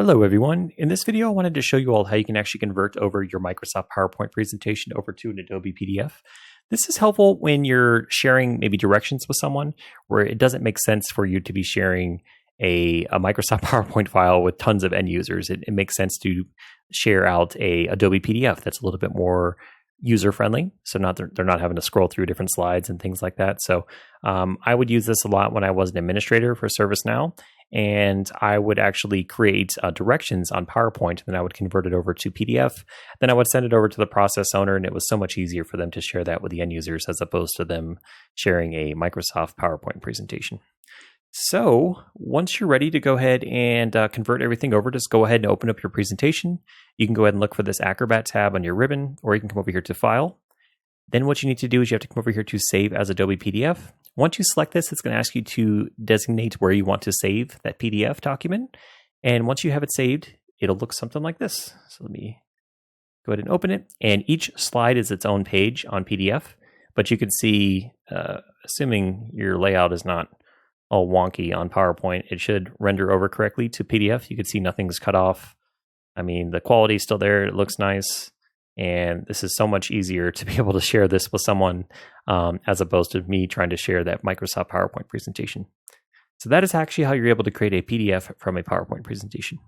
Hello everyone. In this video, I wanted to show you all how you can actually convert over your Microsoft PowerPoint presentation over to an Adobe PDF. This is helpful when you're sharing maybe directions with someone where it doesn't make sense for you to be sharing a Microsoft PowerPoint file with tons of end users. It makes sense to share out a Adobe PDF that's a little bit more user-friendly, so they're not having to scroll through different slides and things like that. So I would use this a lot when I was an administrator for ServiceNow, and I would actually create directions on PowerPoint, and then I would convert it over to PDF. Then I would send it over to the process owner, and it was so much easier for them to share that with the end users as opposed to them sharing a Microsoft PowerPoint presentation. So once you're ready to go ahead and convert everything over, just go ahead and open up your presentation. You can go ahead and look for this Acrobat tab on your ribbon, or you can come over here to File. Then what you need to do is you have to come over here to Save as Adobe PDF. Once you select this, it's going to ask you to designate where you want to save that PDF document. And once you have it saved, it'll look something like this. So let me go ahead and open it. And each slide is its own page on PDF. But you can see, assuming your layout is not all wonky on PowerPoint, it should render over correctly to PDF. You can see nothing's cut off. I mean, the quality is still there. It looks nice. And this is so much easier to be able to share this with someone as opposed to me trying to share that Microsoft PowerPoint presentation. So that is actually how you're able to create a PDF from a PowerPoint presentation.